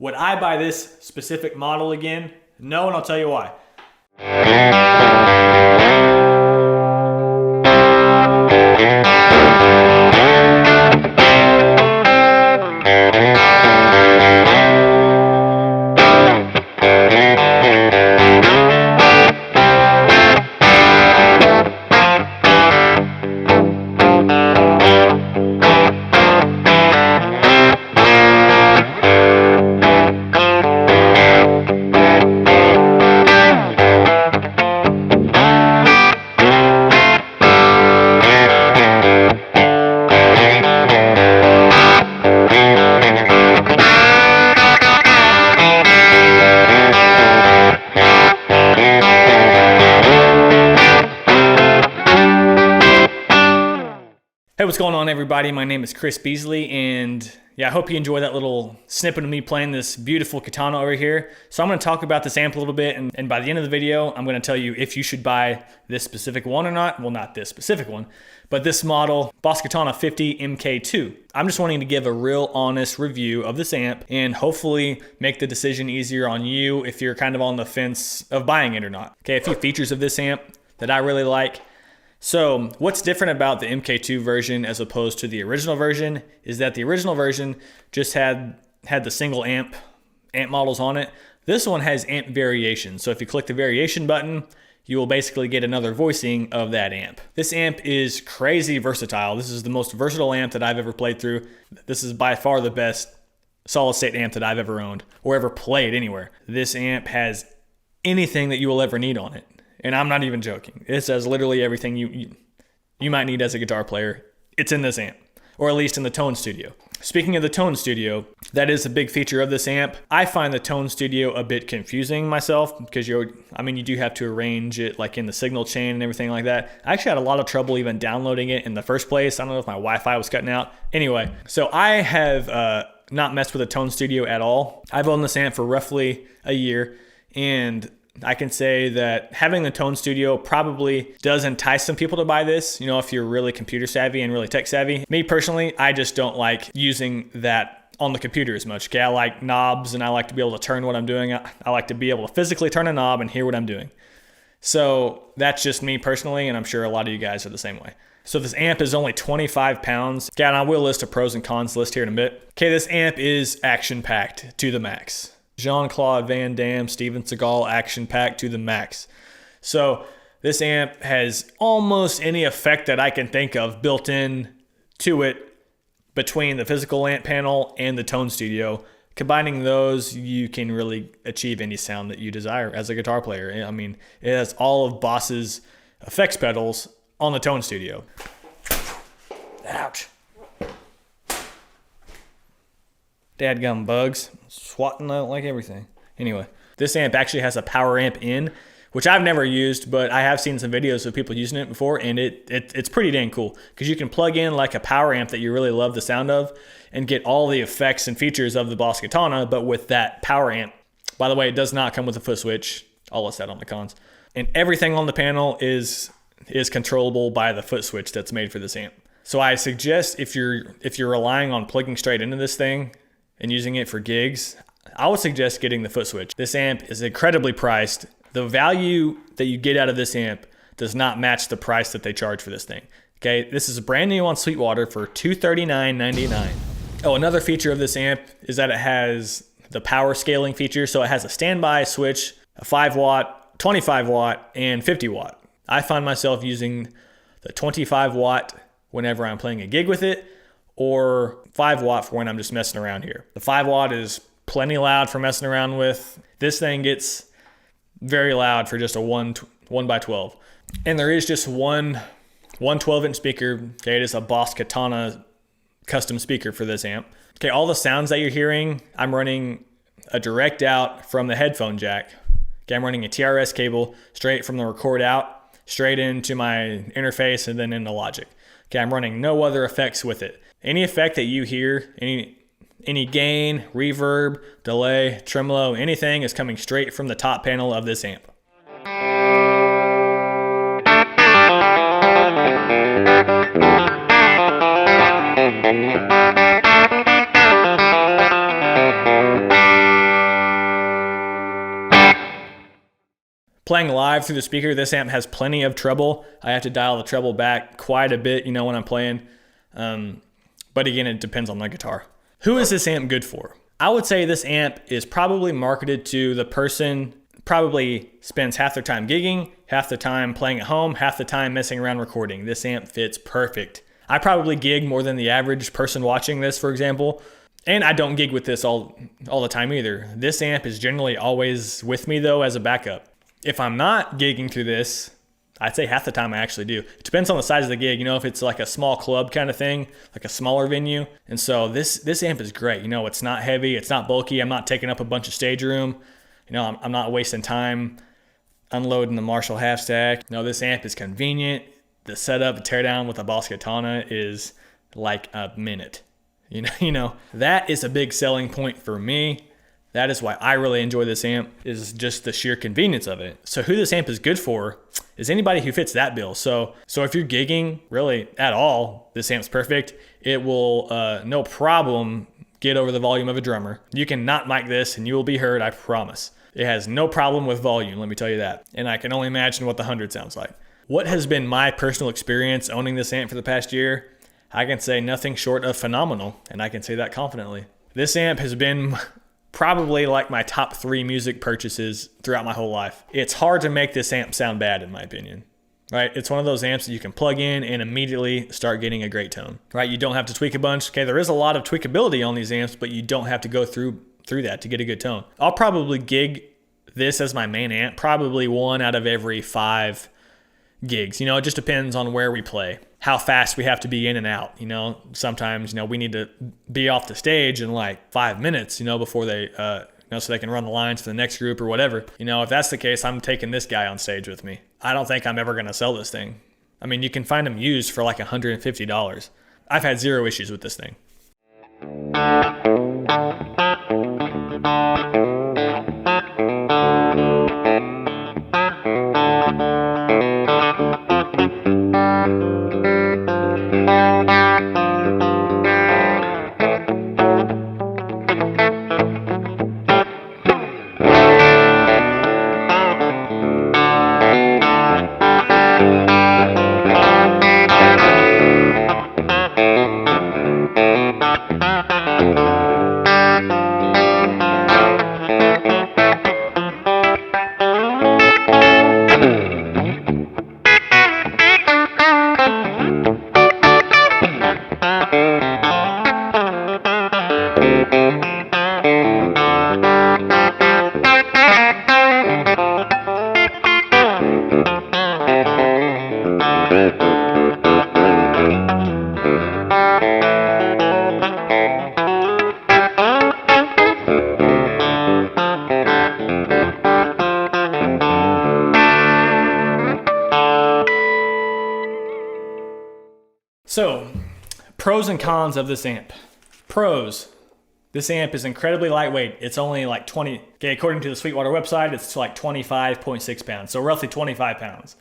Would I buy this specific model again? No, and I'll tell you why. Hey, what's going on, everybody? My name is Chris Beasley, and I hope you enjoy that little snippet of me playing this beautiful katana over here. So I'm going to talk about this amp a little bit, and by the end of the video, I'm going to tell you if you should buy this specific one or not. Well, not this specific one, but this model, Boss Katana 50 MK2. I'm just wanting to give a real honest review of this amp and hopefully make the decision easier on you if you're kind of on the fence of buying it or not. Okay, a few features of this amp that I really like. So what's different about the MK2 version as opposed to the original version is that the original version just had the single amp models on it. This one has amp variation. So if you click the variation button, you will basically get another voicing of that amp. This amp is crazy versatile. This is the most versatile amp that I've ever played through. This is by far the best solid state amp that I've ever owned or ever played anywhere. This amp has anything that you will ever need on it. And I'm not even joking. It says literally everything you might need as a guitar player. It's in this amp, or at least in the Tone Studio. Speaking of the Tone Studio, that is a big feature of this amp. I find the Tone Studio a bit confusing myself because you do have to arrange it like in the signal chain and everything like that. I actually had a lot of trouble even downloading it in the first place. I don't know if my Wi-Fi was cutting out. Anyway, so I have not messed with the Tone Studio at all. I've owned this amp for roughly a year, and I can say that having the Tone Studio probably does entice some people to buy this, if you're really computer savvy and really tech savvy. Me personally, I just don't like using that on the computer as much. Okay, I like knobs and I like to be able to turn what I'm doing. I like to be able to physically turn a knob and hear what I'm doing. So that's just me personally, and I'm sure a lot of you guys are the same way. So this amp is only 25 pounds. Okay, and I will list a pros and cons list here in a bit. Okay, this amp is action-packed to the max. Jean-Claude Van Damme, Steven Seagal, action-packed to the max. So this amp has almost any effect that I can think of built in to it between the physical amp panel and the Tone Studio. Combining those, you can really achieve any sound that you desire as a guitar player. It has all of Boss's effects pedals on the Tone Studio. Ouch. Dadgum bugs. Swatting out like everything. Anyway, this amp actually has a power amp in, which I've never used, but I have seen some videos of people using it before, and it's pretty dang cool because you can plug in like a power amp that you really love the sound of and get all the effects and features of the Boss Katana, but with that power amp. By the way, it does not come with a foot switch. I'll list that on the cons. And everything on the panel is controllable by the foot switch that's made for this amp. So I suggest if you're relying on plugging straight into this thing and using it for gigs, I would suggest getting the foot switch. This amp is incredibly priced. The value that you get out of this amp does not match the price that they charge for this thing. Okay, this is brand new on Sweetwater for $239.99. Oh, another feature of this amp is that it has the power scaling feature. So it has a standby switch, a 5 watt, 25 watt, and 50 watt. I find myself using the 25 watt whenever I'm playing a gig with it, or 5 watt for when I'm just messing around here. The 5 watt is plenty loud for messing around with. This thing gets very loud for just a 1x12. And there is just one 12-inch speaker. Okay, it is a Boss Katana custom speaker for this amp. Okay, all the sounds that you're hearing, I'm running a direct out from the headphone jack. Okay, I'm running a TRS cable straight from the record out, straight into my interface and then into Logic. Okay, I'm running no other effects with it. Any effect that you hear, any gain, reverb, delay, tremolo, anything is coming straight from the top panel of this amp. Playing live through the speaker, this amp has plenty of treble. I have to dial the treble back quite a bit, when I'm playing. But again, it depends on my guitar. Who is this amp good for? I would say this amp is probably marketed to the person probably spends half their time gigging, half the time playing at home, half the time messing around recording. This amp fits perfect. I probably gig more than the average person watching this, for example. And I don't gig with this all the time either. This amp is generally always with me though as a backup. If I'm not gigging through this, I'd say half the time I actually do. It depends on the size of the gig, if it's like a small club kind of thing, like a smaller venue. And so this amp is great. It's not heavy, it's not bulky. I'm not taking up a bunch of stage room. I'm not wasting time unloading the Marshall half stack. No, this amp is convenient. The setup, the teardown with a Boss Katana is like a minute. That is a big selling point for me. That is why I really enjoy this amp, is just the sheer convenience of it. So who this amp is good for is anybody who fits that bill. So if you're gigging really at all, this amp's perfect. It will no problem get over the volume of a drummer. You can not mic this and you will be heard, I promise. It has no problem with volume, let me tell you that. And I can only imagine what the 100 sounds like. What has been my personal experience owning this amp for the past year? I can say nothing short of phenomenal, and I can say that confidently. This amp has been probably like my top 3 music purchases throughout my whole life. It's hard to make this amp sound bad, in my opinion. Right? It's one of those amps that you can plug in and immediately start getting a great tone. Right? You don't have to tweak a bunch. Okay, there is a lot of tweakability on these amps, but you don't have to go through that to get a good tone. I'll probably gig this as my main amp, probably 1 out of every 5 gigs. It just depends on where we play, how fast we have to be in and out. Sometimes, we need to be off the stage in like 5 minutes, before they, so they can run the lines for the next group or whatever. If that's the case, I'm taking this guy on stage with me. I don't think I'm ever going to sell this thing. I mean, you can find them used for like $150. I've had 0 issues with this thing. So, pros and cons of this amp. Pros. This amp is incredibly lightweight. It's only like according to the Sweetwater website, it's like 25.6 pounds. So roughly 25 pounds,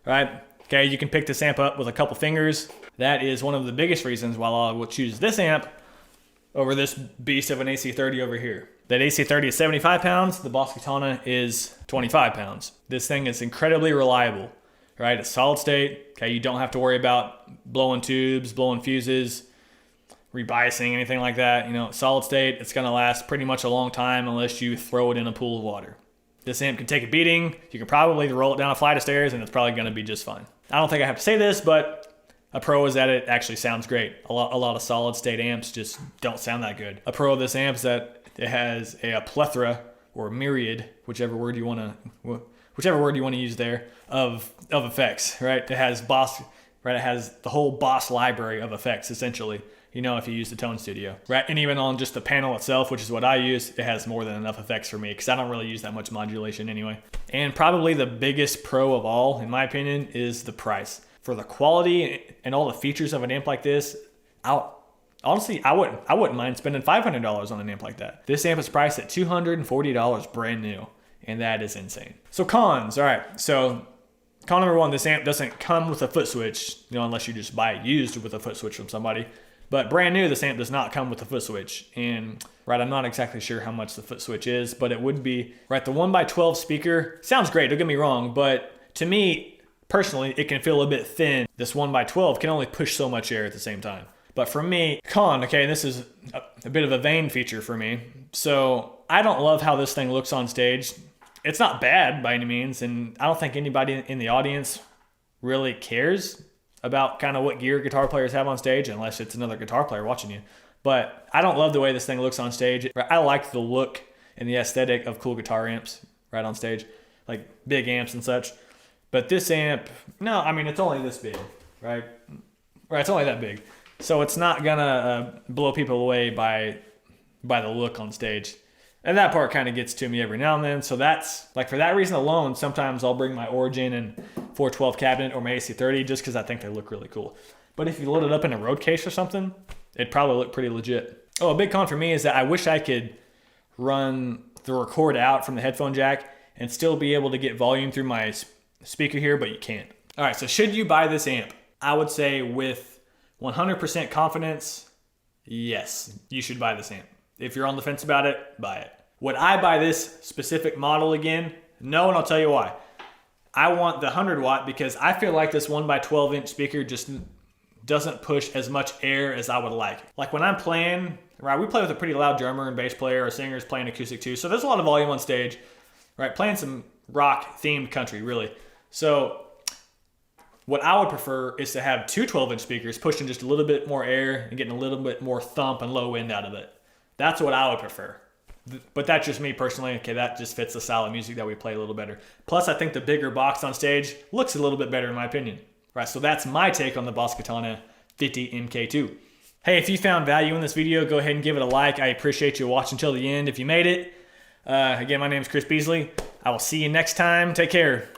right? Okay, you can pick this amp up with a couple fingers. That is one of the biggest reasons why I will choose this amp over this beast of an AC30 over here. That AC30 is 75 pounds. The Boss Katana is 25 pounds. This thing is incredibly reliable, right? It's solid state. Okay, you don't have to worry about blowing tubes, blowing fuses, rebiasing, anything like that. Solid state, it's gonna last pretty much a long time unless you throw it in a pool of water. This amp can take a beating. You can probably roll it down a flight of stairs and it's probably gonna be just fine. I don't think I have to say this, but a pro is that it actually sounds great. A lot of solid state amps just don't sound that good. A pro of this amp is that it has a plethora or myriad, whichever word you want to use there, of effects, right? It has It has the whole Boss library of effects, essentially, if you use the Tone Studio, right? And even on just the panel itself, which is what I use, it has more than enough effects for me because I don't really use that much modulation anyway. And probably the biggest pro of all, in my opinion, is the price. For the quality and all the features of an amp like this, honestly, I wouldn't mind spending $500 on an amp like that. This amp is priced at $240 brand new, and that is insane. So cons, all right. So con number 1, this amp doesn't come with a foot switch, unless you just buy it used with a foot switch from somebody. But brand new, this amp does not come with a foot switch. And right, I'm not exactly sure how much the foot switch is, but it would be, right, the 1x12 speaker sounds great, don't get me wrong, but to me, personally, it can feel a bit thin. This 1x12 can only push so much air at the same time. But for me, okay, this is a bit of a vain feature for me. So I don't love how this thing looks on stage. It's not bad by any means, and I don't think anybody in the audience really cares about kind of what gear guitar players have on stage, unless it's another guitar player watching you. But I don't love the way this thing looks on stage. I like the look and the aesthetic of cool guitar amps right on stage, like big amps and such. But this amp, no, I mean, it's only this big, right? Right, it's only that big. So it's not gonna blow people away by the look on stage. And that part kind of gets to me every now and then. So that's, like, for that reason alone, sometimes I'll bring my Origin and 412 cabinet or my AC30 just because I think they look really cool. But if you load it up in a road case or something, it'd probably look pretty legit. Oh, a big con for me is that I wish I could run the record out from the headphone jack and still be able to get volume through my speaker here, but you can't. All right, so should you buy this amp? I would say with 100% confidence, yes, you should buy this amp. If you're on the fence about it, buy it. Would I buy this specific model again? No, and I'll tell you why. I want the 100 watt because I feel like this 1x12 inch speaker just doesn't push as much air as I would like. Like when I'm playing, right, we play with a pretty loud drummer and bass player, our singer's playing acoustic too, so there's a lot of volume on stage, right, playing some rock themed country, really. So what I would prefer is to have two 12-inch speakers pushing just a little bit more air and getting a little bit more thump and low end out of it. That's what I would prefer. But that's just me personally. Okay, that just fits the style of music that we play a little better. Plus, I think the bigger box on stage looks a little bit better in my opinion. Right, so that's my take on the Boss Katana 50 MK2. Hey, if you found value in this video, go ahead and give it a like. I appreciate you watching until the end if you made it. Again, my name is Chris Beasley. I will see you next time. Take care.